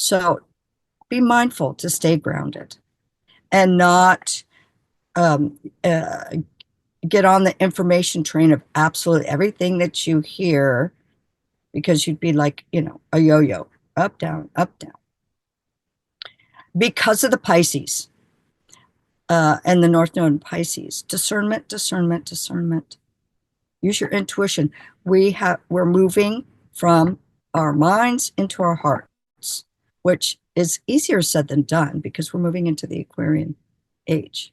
So be mindful to stay grounded and not um, uh, get on the information train of absolutely everything that you hear, because you'd be like, a yo-yo, up, down, up, down. Because of the Pisces and the North Node in Pisces, discernment, discernment, discernment. Use your intuition. We're moving from our minds into our hearts, which is easier said than done because we're moving into the Aquarian age,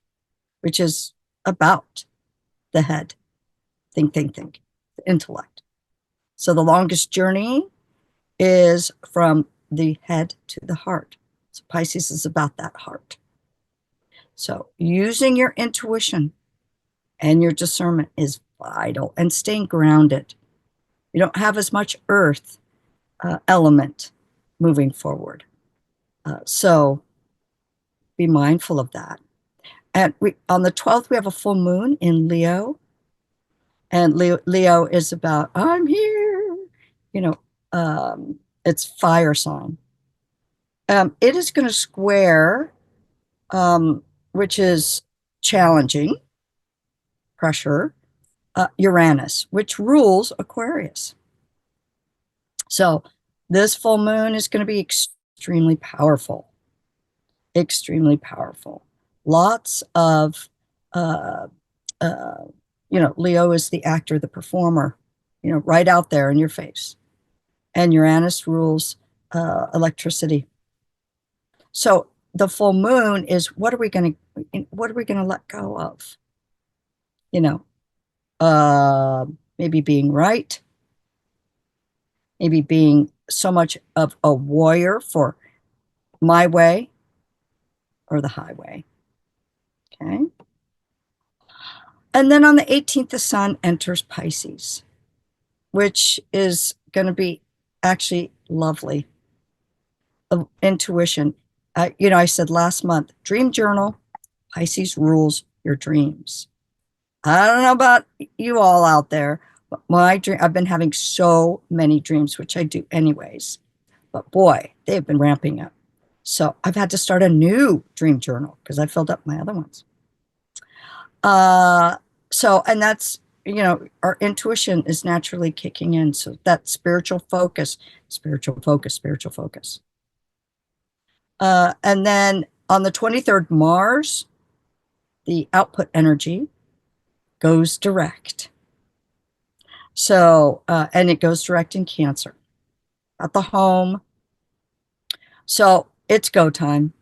which is about the head. Think, think, think, the intellect. So the longest journey is from the head to the heart. So Pisces is about that heart. So using your intuition and your discernment is vital, and staying grounded. You don't have as much earth element moving forward. So be mindful of that. And on the 12th, we have a full moon in Leo. And Leo is about, I'm here. You know, it's fire sign. It is going to square, which is challenging, pressure, Uranus, which rules Aquarius. So this full moon is going to be extremely powerful, extremely powerful. Lots of, uh, uh, Leo is the actor, the performer, right out there in your face. And Uranus rules electricity. So the full moon is what are we going to let go of? Maybe being right, maybe being so much of a warrior for my way or the highway. Okay. And then on the 18th, the sun enters Pisces, which is going to be actually lovely. Intuition. I said last month, dream journal, Pisces rules your dreams. I don't know about you all out there, but I've been having so many dreams, which I do anyways. But boy, they've been ramping up. So I've had to start a new dream journal because I filled up my other ones. And that's, our intuition is naturally kicking in. So that spiritual focus, spiritual focus, spiritual focus. And then on the 23rd, Mars, the output energy goes direct. So, and it goes direct in Cancer at the home. So it's go time.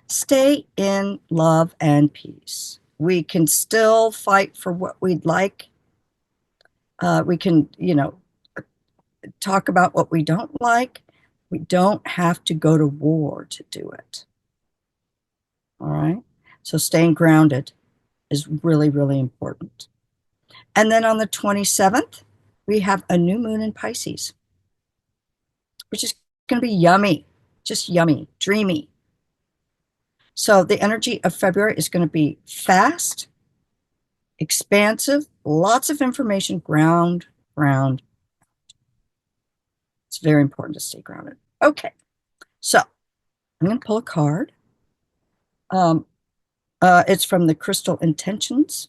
Stay in love and peace. We can still fight for what we'd like. We can, talk about what we don't like. We don't have to go to war to do it. All right. So staying grounded is really, really important. And then on the 27th, we have a new moon in Pisces, which is going to be yummy, just yummy, dreamy. So the energy of February is going to be fast, expansive, lots of information, ground. It's very important to stay grounded. Okay, so I'm going to pull a card. It's from the Crystal Intentions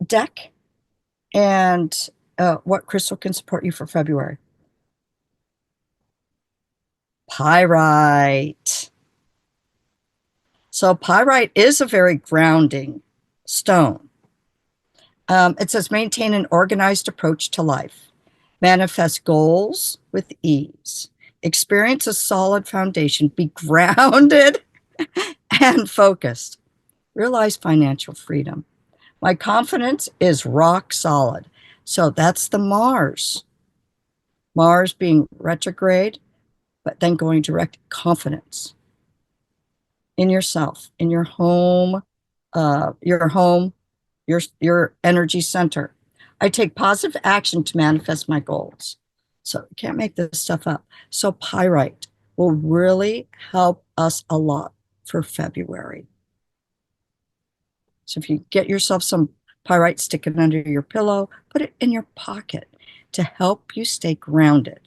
deck. And what crystal can support you for February? Pyrite. So pyrite is a very grounding stone. It says maintain an organized approach to life, manifest goals with ease, experience a solid foundation, be grounded and focused, realize financial freedom. My confidence is rock solid. So that's the Mars. Mars being retrograde, but then going direct. Confidence in yourself, in your home, your energy center. I take positive action to manifest my goals. So you can't make this stuff up. So pyrite will really help us a lot for February. So if you get yourself some pyrite, stick it under your pillow, put it in your pocket to help you stay grounded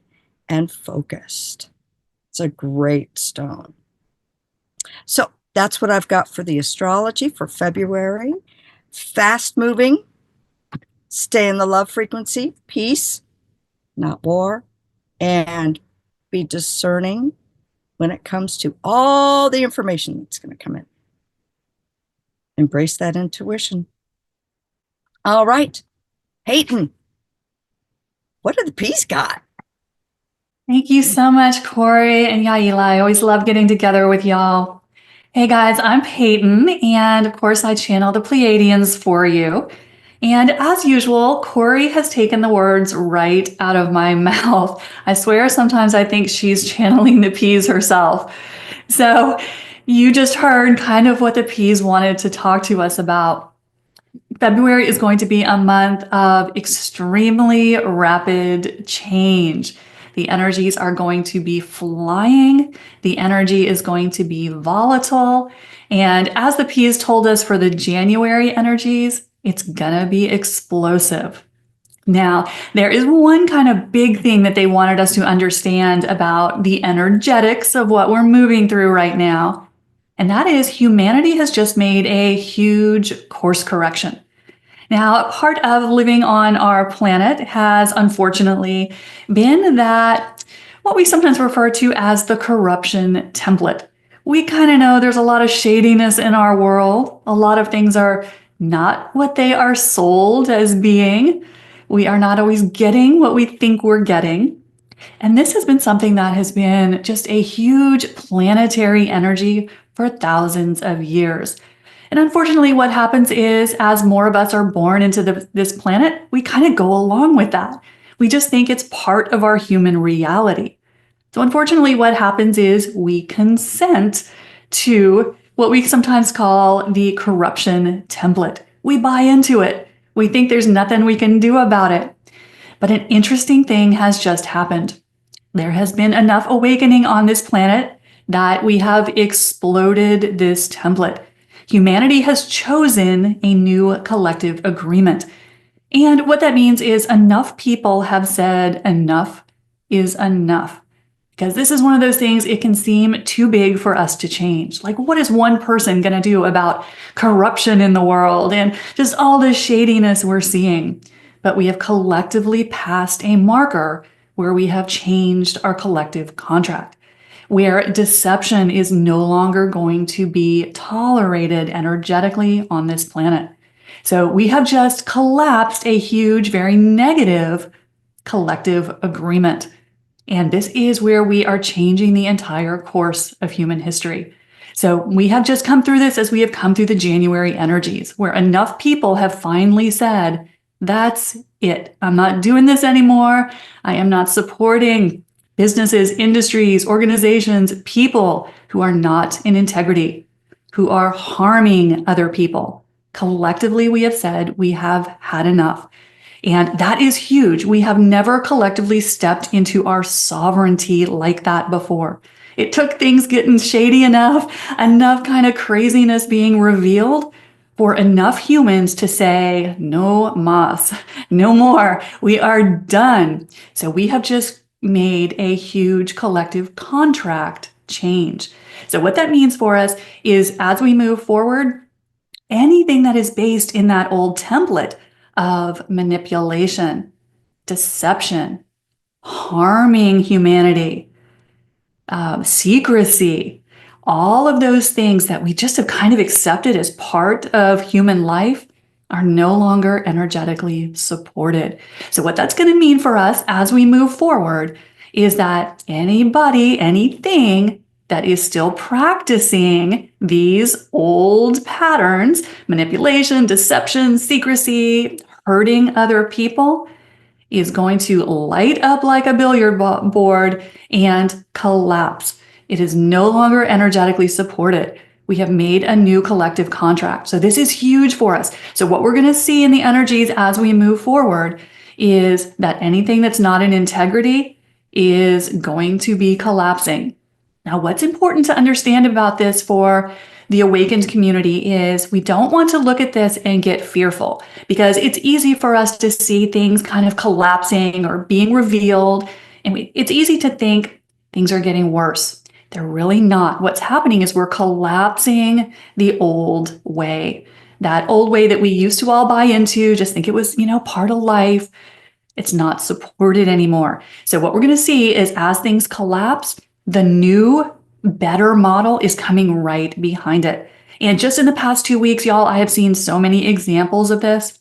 and focused. It's a great stone. So that's what I've got for the astrology for February. Fast moving, stay in the love frequency, peace, not war, and be discerning when it comes to all the information that's going to come in. Embrace that intuition. All right, Peyton, what do the peas got? Thank you so much, Corey and Yaila. I always love getting together with y'all. Hey guys, I'm Peyton, and of course, I channel the Pleiadians for you. And as usual, Corey has taken the words right out of my mouth. I swear sometimes I think she's channeling the peas herself. So you just heard kind of what the peas wanted to talk to us about. February is going to be a month of extremely rapid change. The energies are going to be flying. The energy is going to be volatile. And as the P's told us for the January energies, it's gonna be explosive. Now, there is one kind of big thing that they wanted us to understand about the energetics of what we're moving through right now. And that is humanity has just made a huge course correction. Now, part of living on our planet has unfortunately been that what we sometimes refer to as the corruption template. We kind of know there's a lot of shadiness in our world. A lot of things are not what they are sold as being. We are not always getting what we think we're getting. And this has been something that has been just a huge planetary energy for thousands of years. And unfortunately, what happens is as more of us are born into this planet, we kind of go along with that. We just think it's part of our human reality. So unfortunately, what happens is we consent to what we sometimes call the corruption template. We buy into it. We think there's nothing we can do about it. But an interesting thing has just happened. There has been enough awakening on this planet that we have exploded this template. Humanity has chosen a new collective agreement. And what that means is enough people have said enough is enough. Because this is one of those things, it can seem too big for us to change. Like, what is one person going to do about corruption in the world and just all the shadiness we're seeing? But we have collectively passed a marker where we have changed our collective contract, where deception is no longer going to be tolerated energetically on this planet. So we have just collapsed a huge, very negative collective agreement. And this is where we are changing the entire course of human history. So we have just come through this as we have come through the January energies, where enough people have finally said, that's it. I'm not doing this anymore. I am not supporting businesses, industries, organizations, people who are not in integrity, who are harming other people. Collectively, we have said we have had enough. And that is huge. We have never collectively stepped into our sovereignty like that before. It took things getting shady enough kind of craziness being revealed for enough humans to say, no mas, no more. We are done. So we have just made a huge collective contract change. So what that means for us is as we move forward, anything that is based in that old template of manipulation, deception, harming humanity, secrecy, all of those things that we just have kind of accepted as part of human life are no longer energetically supported. So what that's going to mean for us as we move forward is that anybody, anything that is still practicing these old patterns, manipulation, deception, secrecy, hurting other people, is going to light up like a billiard board and collapse. It is no longer energetically supported. We have made a new collective contract. So this is huge for us. So what we're going to see in the energies as we move forward is that anything that's not in integrity is going to be collapsing. Now, what's important to understand about this for the awakened community is we don't want to look at this and get fearful, because it's easy for us to see things kind of collapsing or being revealed. And it's easy to think things are getting worse. They're really not. What's happening is we're collapsing the old way. That old way that we used to all buy into, just think it was, part of life. It's not supported anymore. So what we're going to see is as things collapse, the new, better model is coming right behind it. And just in the past 2 weeks, y'all, I have seen so many examples of this.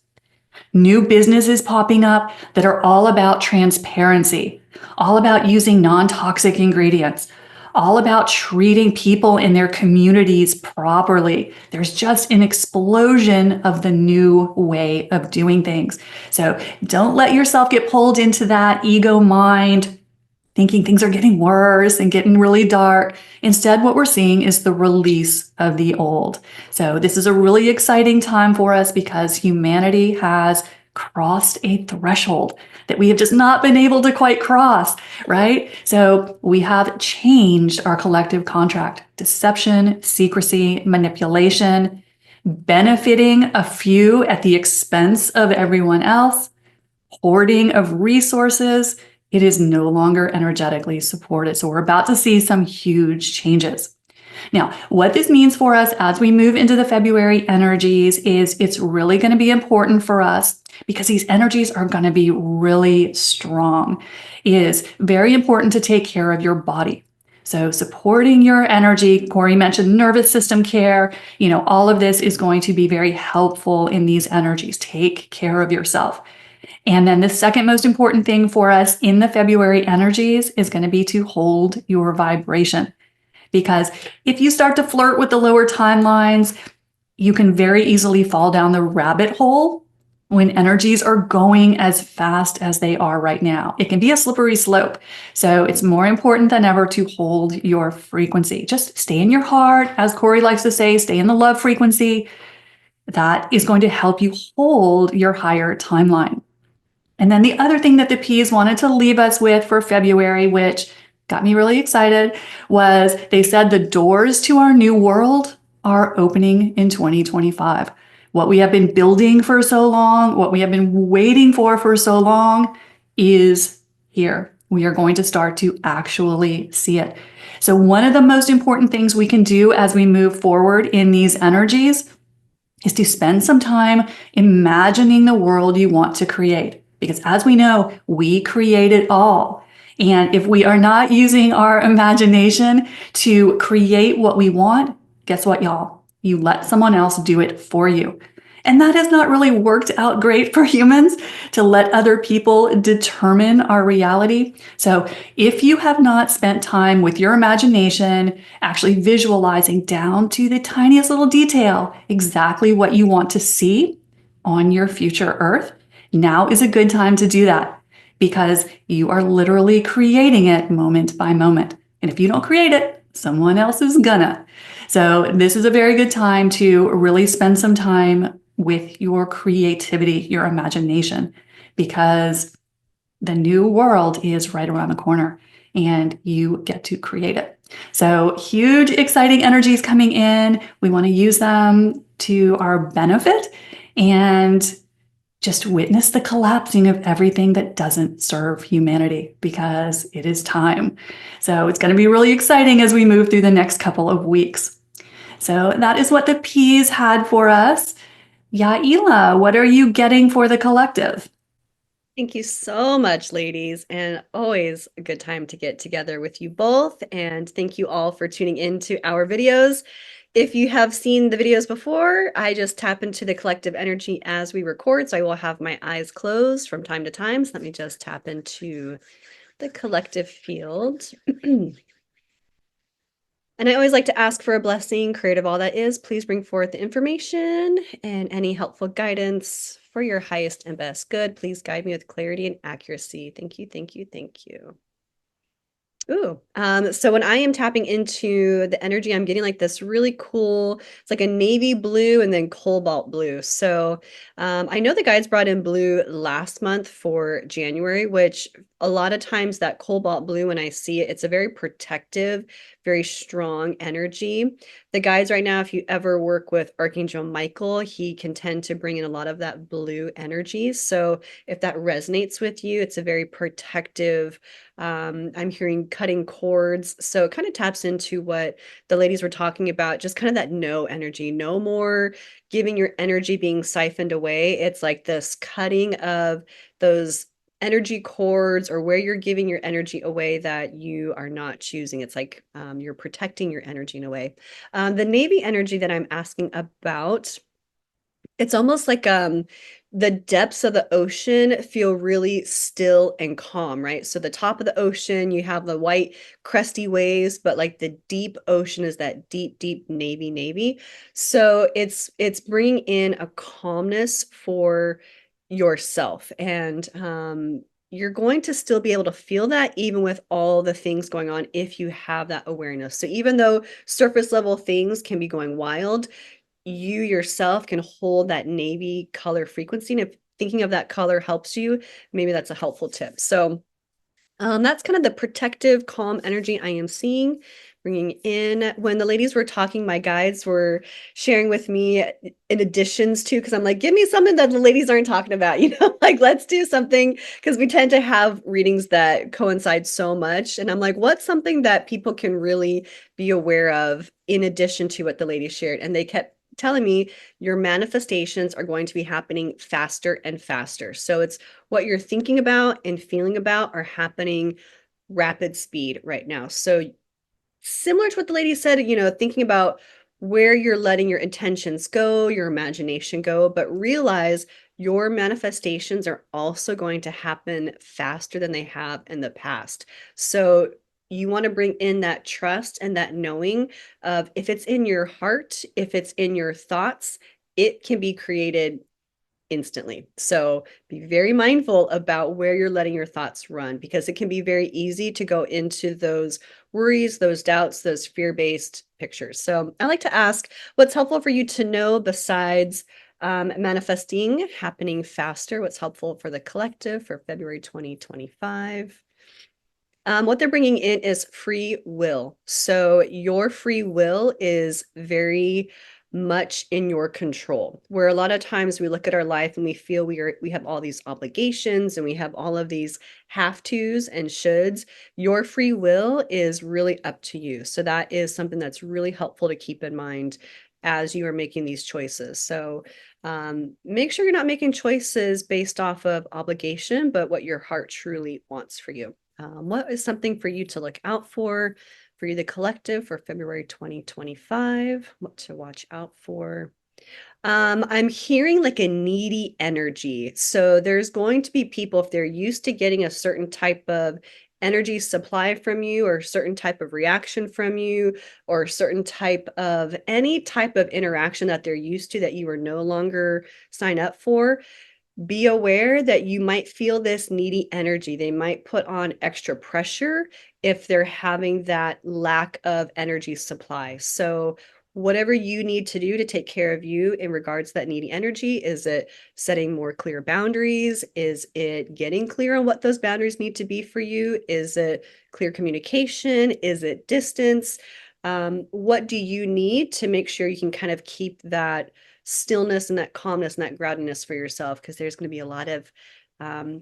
New businesses popping up that are all about transparency, all about using non-toxic ingredients, all about treating people in their communities properly. There's just an explosion of the new way of doing things. So don't let yourself get pulled into that ego mind, thinking things are getting worse and getting really dark. Instead, what we're seeing is the release of the old. So this is a really exciting time for us because humanity has crossed a threshold that we have just not been able to quite cross, right? So we have changed our collective contract: deception, secrecy, manipulation, benefiting a few at the expense of everyone else, hoarding of resources. It is no longer energetically supported. So we're about to see some huge changes. Now, what this means for us as we move into the February energies is it's really going to be important for us because these energies are going to be really strong. It is very important to take care of your body. So supporting your energy, Corey mentioned nervous system care, all of this is going to be very helpful in these energies. Take care of yourself. And then the second most important thing for us in the February energies is going to be to hold your vibration. Because if you start to flirt with the lower timelines, you can very easily fall down the rabbit hole when energies are going as fast as they are right now. It can be a slippery slope. So it's more important than ever to hold your frequency. Just stay in your heart. As Corey likes to say, stay in the love frequency. That is going to help you hold your higher timeline. And then the other thing that the P's wanted to leave us with for February, which got me really excited, was they said the doors to our new world are opening in 2025. What we have been building for so long, what we have been waiting for so long is here. We are going to start to actually see it. So one of the most important things we can do as we move forward in these energies is to spend some time imagining the world you want to create. Because as we know, we create it all. And if we are not using our imagination to create what we want, guess what, y'all? You let someone else do it for you. And that has not really worked out great for humans, to let other people determine our reality. So if you have not spent time with your imagination, actually visualizing down to the tiniest little detail exactly what you want to see on your future Earth, now is a good time to do that, because you are literally creating it moment by moment. And if you don't create it, someone else is gonna. So this is a very good time to really spend some time with your creativity, your imagination, because the new world is right around the corner and you get to create it. So huge, exciting energies coming in. We want to use them to our benefit and just witness the collapsing of everything that doesn't serve humanity, because it is time. So it's going to be really exciting as we move through the next couple of weeks. So that is what the P's had for us. Yaila, what are you getting for the collective? Thank you so much, ladies, and always a good time to get together with you both. And thank you all for tuning into our videos. If you have seen the videos before, I just tap into the collective energy as we record. So I will have my eyes closed from time to time. So let me just tap into the collective field. And I always like to ask for a blessing, creative all that is. Please bring forth the information and any helpful guidance for your highest and best good. Please guide me with clarity and accuracy. Thank you, thank you, thank you. Ooh, so when I am tapping into the energy, I'm getting like this really cool, it's like a navy blue and then cobalt blue. So I know the guides brought in blue last month for January, which a lot of times that cobalt blue, when I see it, it's a very protective, very strong energy. The guides right now, if you ever work with Archangel Michael, he can tend to bring in a lot of that blue energy. So if that resonates with you, it's a very protective, I'm hearing cutting cords. So it kind of taps into what the ladies were talking about, just kind of that no energy, no more giving your energy being siphoned away. It's like this cutting of those energy cords or where you're giving your energy away that you are not choosing. It's like you're protecting your energy in a way. The Navy energy that I'm asking about, it's almost like the depths of the ocean feel really still and calm, right? So the top of the ocean, you have the white crusty waves, but like the deep ocean is that deep, deep navy. So it's bringing in a calmness for yourself, and you're going to still be able to feel that even with all the things going on if you have that awareness. So even though surface level things can be going wild, you yourself can hold that navy color frequency. And if thinking of that color helps you, maybe that's a helpful tip. So that's kind of the protective, calm energy I am seeing, bringing in. When the ladies were talking, my guides were sharing with me in additions to, because I'm like, give me something that the ladies aren't talking about, like let's do something, because we tend to have readings that coincide so much. And I'm like, what's something that people can really be aware of in addition to what the ladies shared? And they kept telling me your manifestations are going to be happening faster and faster. So it's what you're thinking about and feeling about are happening rapid speed right now. So similar to what the lady said, thinking about where you're letting your intentions go, your imagination go, but realize your manifestations are also going to happen faster than they have in the past. So you want to bring in that trust and that knowing of if it's in your heart, if it's in your thoughts, it can be created instantly. So be very mindful about where you're letting your thoughts run, because it can be very easy to go into those worries, those doubts, those fear-based pictures. So I like to ask, what's helpful for you to know besides manifesting happening faster? What's helpful for the collective for February 2025? What they're bringing in is free will. So your free will is very much in your control. Where a lot of times we look at our life and we feel we have all these obligations and we have all of these have tos and shoulds. Your free will is really up to you. So that is something that's really helpful to keep in mind as you are making these choices. So make sure you're not making choices based off of obligation, but what your heart truly wants for you. What is something for you to look out for you, the collective, for February 2025? What to watch out for? I'm hearing like a needy energy. So there's going to be people, if they're used to getting a certain type of energy supply from you, or certain type of reaction from you, or certain type of any type of interaction that they're used to that you are no longer sign up for, be aware that you might feel this needy energy. They might put on extra pressure if they're having that lack of energy supply. So whatever you need to do to take care of you in regards to that needy energy, is it setting more clear boundaries? Is it getting clear on what those boundaries need to be for you? Is it clear communication? Is it distance? What do you need to make sure you can kind of keep that stillness and that calmness and that groundedness for yourself? Because there's going to be a lot of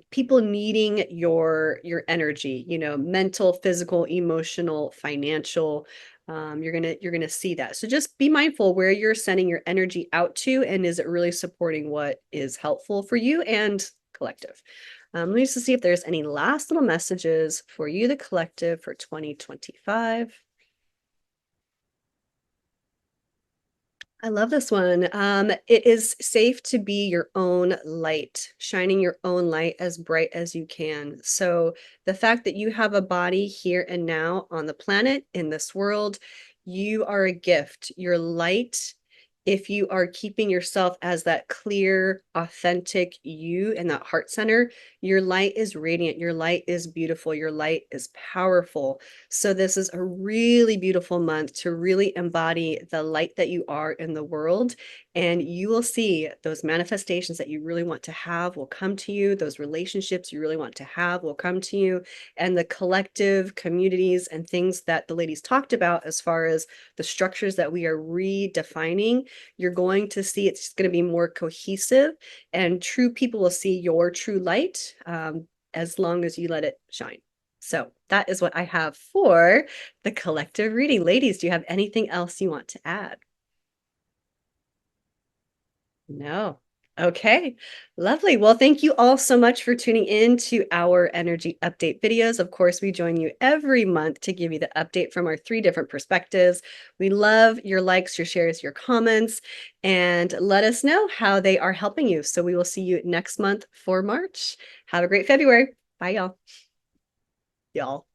people needing your energy, mental, physical, emotional, financial. You're gonna see that. So just be mindful where you're sending your energy out to, and is it really supporting what is helpful for you and collective. Let me just see if there's any last little messages for you, the collective, for 2025. I love this one. It is safe to be your own light, shining your own light as bright as you can. So the fact that you have a body here and now on the planet, in this world, you are a gift. Your light, if you are keeping yourself as that clear, authentic you and that heart center, your light is radiant. Your light is beautiful. Your light is powerful. So this is a really beautiful month to really embody the light that you are in the world. And you will see those manifestations that you really want to have will come to you. Those relationships you really want to have will come to you. And the collective communities and things that the ladies talked about, as far as the structures that we are redefining, you're going to see it's going to be more cohesive, and true people will see your true light as long as you let it shine. So that is what I have for the collective reading. Ladies, do you have anything else you want to add? No. Okay, lovely. Well, thank you all so much for tuning in to our energy update videos. Of course, we join you every month to give you the update from our 3 different perspectives. We love your likes, your shares, your comments, and let us know how they are helping you. So we will see you next month for March. Have a great February. Bye, y'all. Y'all.